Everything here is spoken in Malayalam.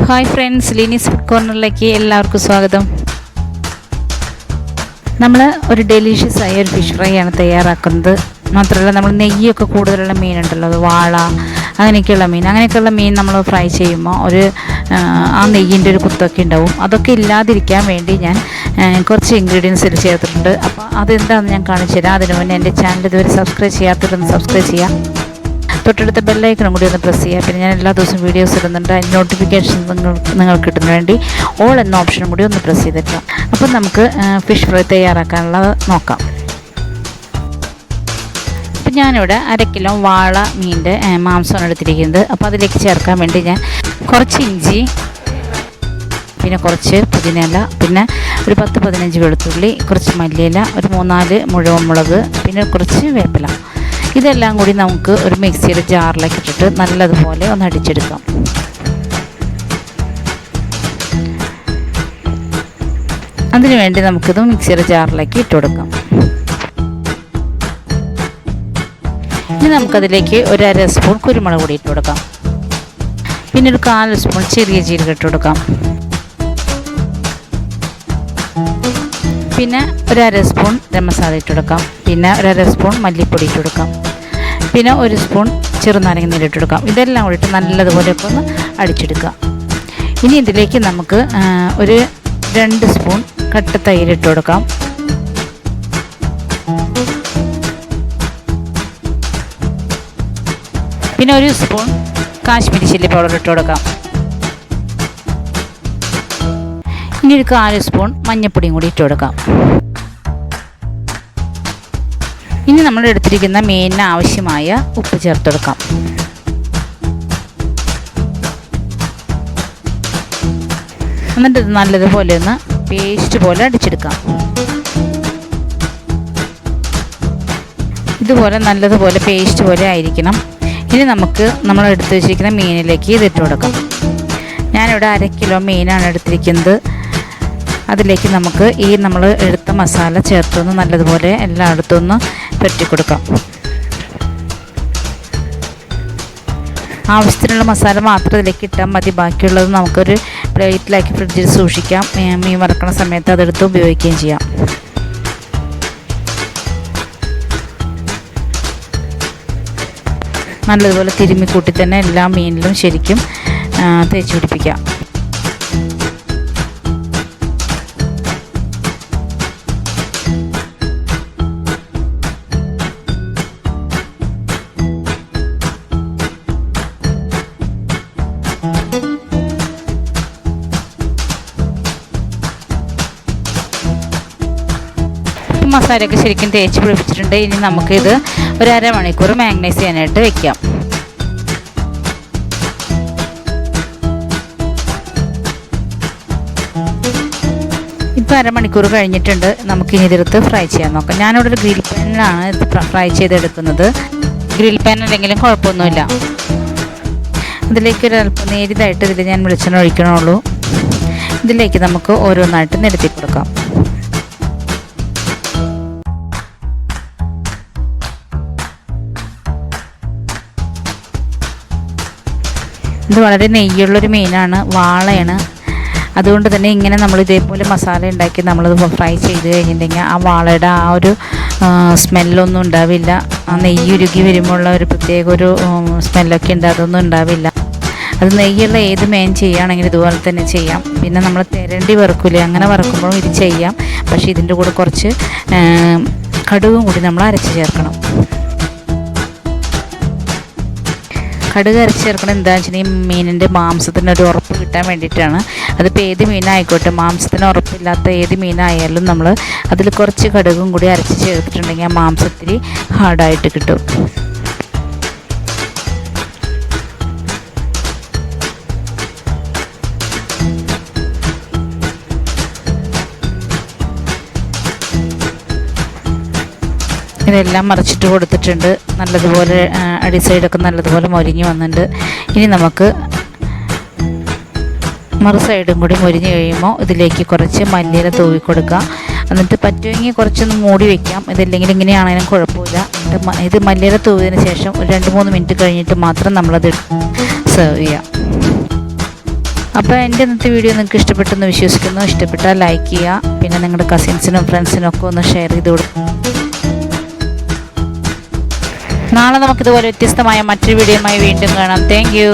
Hi friends, LINI'S food cornerലേക്ക് എല്ലാവർക്കും സ്വാഗതം. നമ്മൾ ഒരു ഡെലീഷ്യസ് ആയ ഒരു ഫിഷ് ഫ്രൈ ആണ് തയ്യാറാക്കുന്നത്. മാത്രമല്ല നമ്മൾ നെയ്യൊക്കെ കൂടുതലുള്ള മീനുണ്ടല്ലോ, അത് വാള അങ്ങനെയൊക്കെയുള്ള മീൻ നമ്മൾ ഫ്രൈ ചെയ്യുമ്പോൾ ആ നെയ്യിൻ്റെ ഒരു കുത്തൊക്കെ ഉണ്ടാവും. അതൊക്കെ ഇല്ലാതിരിക്കാൻ വേണ്ടി ഞാൻ കുറച്ച് ഇൻഗ്രീഡിയൻസ് ചേർത്തിട്ടുണ്ട്. അപ്പോൾ അതെന്താണെന്ന് ഞാൻ കാണിച്ചു തരാം. അതിനു മുന്നേ എൻ്റെ ചാനൽ ഇതുവരെ സബ്സ്ക്രൈബ് ചെയ്യാത്തവരൊന്ന് സബ്സ്ക്രൈബ് ചെയ്യാം. തൊട്ടടുത്ത ബെല്ലൈക്കണും കൂടി ഒന്ന് പ്രസ് ചെയ്യുക. പിന്നെ ഞാൻ എല്ലാ ദിവസവും വീഡിയോസ് ഇടുന്നുണ്ട്. അതിന് നോട്ടിഫിക്കേഷൻ നിങ്ങൾക്ക് കിട്ടുന്നതിന് വേണ്ടി ഓൾ എന്ന ഓപ്ഷനും കൂടി ഒന്ന് പ്രസ് ചെയ്തിട്ടാം. അപ്പം നമുക്ക് ഫിഷ് ഫ്രൈ തയ്യാറാക്കാനുള്ളത് നോക്കാം. അപ്പം ഞാനിവിടെ 1 കിലോ വാള മീനിൻ്റെ മാംസമാണ് എടുത്തിരിക്കുന്നത്. അപ്പോൾ അതിലേക്ക് ചേർക്കാൻ വേണ്ടി ഞാൻ കുറച്ച് ഇഞ്ചി, പിന്നെ കുറച്ച് പുതിനയില, പിന്നെ ഒരു 10-15 വെളുത്തുള്ളി, കുറച്ച് മല്ലിയില, ഒരു 3-4 മുഴുവൻ മുളക്, പിന്നെ കുറച്ച് വേപ്പില, ഇതെല്ലാം കൂടി നമുക്ക് ഒരു മിക്സിയുടെ ജാറിലേക്ക് ഇട്ടിട്ട് നല്ലതുപോലെ ഒന്ന് അടിച്ചെടുക്കാം. അതിനുവേണ്ടി നമുക്കിത് മിക്സിയുടെ ജാറിലേക്ക് ഇട്ട് കൊടുക്കാം. ഇനി നമുക്കതിലേക്ക് ഒരു 1/2 സ്പൂൺ കുരുമുളക് പൊടി ഇട്ട് കൊടുക്കാം. പിന്നെ ഒരു 1/4 സ്പൂൺ ചെറിയ ജീരകം ഇട്ട് കൊടുക്കാം. പിന്നെ ഒരു 1/2 സ്പൂൺ ഗരം മസാല ഇട്ട് കൊടുക്കാം. പിന്നെ ഒരു 1/2 സ്പൂൺ മല്ലിപ്പൊടി ഇട്ട് കൊടുക്കാം. പിന്നെ 1 സ്പൂൺ ചെറുനാരങ്ങ നീര് ഇട്ട് കൊടുക്കാം. ഇതെല്ലാം കൂടിയിട്ട് നല്ലതുപോലെയൊക്കെ ഒന്ന് അടിച്ചെടുക്കുക. ഇനി ഇതിലേക്ക് നമുക്ക് ഒരു 2 സ്പൂൺ കട്ട തൈര് ഇട്ട് കൊടുക്കാം. പിന്നെ 1 സ്പൂൺ കാശ്മീരി ചില്ലി പൗഡർ ഇട്ട് കൊടുക്കാം. ഇനി ഒരു 1/4 സ്പൂൺ മഞ്ഞൾപ്പൊടിയും കൂടി ഇട്ട് കൊടുക്കാം. ഇനി നമ്മൾ എടുത്തിരിക്കുന്ന മീനിന് ആവശ്യമായ ഉപ്പ് ചേർത്ത് കൊടുക്കാം. എന്നിട്ട് ഇത് നല്ലതുപോലെ ഒന്ന് പേസ്റ്റ് പോലെ അടിച്ചെടുക്കാം. ഇതുപോലെ നല്ലതുപോലെ പേസ്റ്റ് പോലെ ആയിരിക്കണം. ഇനി നമ്മൾ എടുത്ത് വെച്ചിരിക്കുന്ന മീനിലേക്ക് ഇതിട്ട് കൊടുക്കാം. ഞാനിവിടെ 1 കിലോ മീനാണ് എടുത്തിരിക്കുന്നത്. അതിലേക്ക് നമുക്ക് നമ്മൾ എടുത്ത മസാല ചേർത്തൊന്ന് നല്ലതുപോലെ എല്ലായിടത്തും ഒന്ന് പുരട്ടി കൊടുക്കാം. ആവശ്യത്തിനുള്ള മസാല മാത്രം ഇതിലേക്ക് ഇട്ടാൽ മതി. ബാക്കിയുള്ളത് നമുക്കൊരു പ്ലേറ്റിലാക്കി ഫ്രിഡ്ജിൽ സൂക്ഷിക്കാം. മീൻ വറക്കുന്ന സമയത്ത് അതെടുത്ത് ഉപയോഗിക്കുകയും ചെയ്യാം. നല്ലതുപോലെ തിരുമ്മിക്കൂട്ടി തന്നെ എല്ലാ മീനിലും ശരിക്കും തേച്ച് പിടിപ്പിക്കാം. മസാലയൊക്കെ ശരിക്കും തേച്ച് പിടിപ്പിച്ചിട്ടുണ്ട്. ഇനി നമുക്കിത് ഒരു 1/2 മണിക്കൂർ മാഗ്നൈസ് ചെയ്യാനായിട്ട് വെക്കാം. ഇപ്പോൾ 1/2 മണിക്കൂർ കഴിഞ്ഞിട്ടുണ്ട്. നമുക്കിനി ഇതെടുത്ത് ഫ്രൈ ചെയ്യാൻ നോക്കാം. ഞാനിവിടെ ഒരു ഗ്രിൽ പാനിലാണ് ഇത് ഫ്രൈ ചെയ്തെടുക്കുന്നത്. ഗ്രിൽ പാൻ അല്ലെങ്കിലും കുഴപ്പമൊന്നുമില്ല. ഇതിലേക്ക് ഒരു അല്പം നേരിയതായിട്ട് ഇതിൽ ഞാൻ വെളിച്ചെണ്ണ ഒഴിക്കണുള്ളൂ. ഇതിലേക്ക് നമുക്ക് ഓരോന്നായിട്ട് നിരത്തി കൊടുക്കാം. ഇത് വളരെ നെയ്യുള്ളൊരു മീനാണ്, വാളയാണ്. അതുകൊണ്ട് തന്നെ ഇങ്ങനെ നമ്മൾ ഇതേപോലെ മസാല ഉണ്ടാക്കി നമ്മളത് ഫ്രൈ ചെയ്ത് കഴിഞ്ഞിട്ടുണ്ടെങ്കിൽ ആ വാളയുടെ ആ ഒരു സ്മെല്ലൊന്നും ഉണ്ടാവില്ല. ആ നെയ്യുരുകി വരുമ്പോഴുള്ള ഒരു പ്രത്യേക ഒരു സ്മെല്ലൊക്കെ ഉണ്ട്, അതൊന്നും ഉണ്ടാവില്ല. അത് നെയ്യുള്ള ഏത് മീൻ ചെയ്യുകയാണെങ്കിൽ ഇതുപോലെ തന്നെ ചെയ്യാം. പിന്നെ നമ്മൾ തിരണ്ടി വറുക്കില്ലേ, അങ്ങനെ വറുക്കുമ്പോഴും ഇത് ചെയ്യാം. പക്ഷേ ഇതിൻ്റെ കൂടെ കുറച്ച് കടുകും കൂടി നമ്മൾ അരച്ച് ചേർക്കണം. കടുക് അരച്ച് ചേർക്കണം എന്താണെന്ന് വെച്ചിട്ടുണ്ടെങ്കിൽ മീനിൻ്റെ മാംസത്തിനൊരു ഉറപ്പ് കിട്ടാൻ വേണ്ടിയിട്ടാണ്. അതിപ്പോൾ ഏത് മീനായിക്കോട്ടെ, മാംസത്തിന് ഉറപ്പില്ലാത്ത ഏത് മീനായാലും നമ്മൾ അതിൽ കുറച്ച് കടുകും കൂടി അരച്ച് ചേർത്തിട്ടുണ്ടെങ്കിൽ ആ മാംസത്തിരി ഹാർഡായിട്ട് കിട്ടും. ഇതെല്ലാം മറിച്ചിട്ട് കൊടുത്തിട്ടുണ്ട്. നല്ലതുപോലെ അടി സൈഡൊക്കെ നല്ലതുപോലെ മൊരിഞ്ഞ് വന്നിട്ടുണ്ട്. ഇനി നമുക്ക് മറു സൈഡും കൂടി മൊരിഞ്ഞ് കഴിയുമ്പോൾ ഇതിലേക്ക് കുറച്ച് മല്ലിയില തൂവി കൊടുക്കുക. എന്നിട്ട് പറ്റുമെങ്കിൽ കുറച്ചൊന്ന് മൂടി വയ്ക്കാം. ഇതില്ലെങ്കിൽ ഇങ്ങനെയാണെങ്കിലും കുഴപ്പമില്ല. ഇത് മല്ലിയില തൂവിയതിന് ശേഷം ഒരു 2-3 മിനിറ്റ് കഴിഞ്ഞിട്ട് മാത്രം നമ്മളത് സെർവ് ചെയ്യാം. അപ്പോൾ എൻ്റെ ഇന്നത്തെ വീഡിയോ നിങ്ങൾക്ക് ഇഷ്ടപ്പെട്ടെന്ന് വിശ്വസിക്കുന്നു. ഇഷ്ടപ്പെട്ടാൽ ലൈക്ക് ചെയ്യുക, പിന്നെ നിങ്ങളുടെ കസിൻസിനും ഫ്രണ്ട്സിനും ഒക്കെ ഒന്ന് ഷെയർ ചെയ്ത് കൊടുക്കുക. നാളെ നമുക്കിതുപോലെ വ്യത്യസ്തമായ മറ്റൊരു വീഡിയോയുമായി വീണ്ടും കാണാം. Thank you.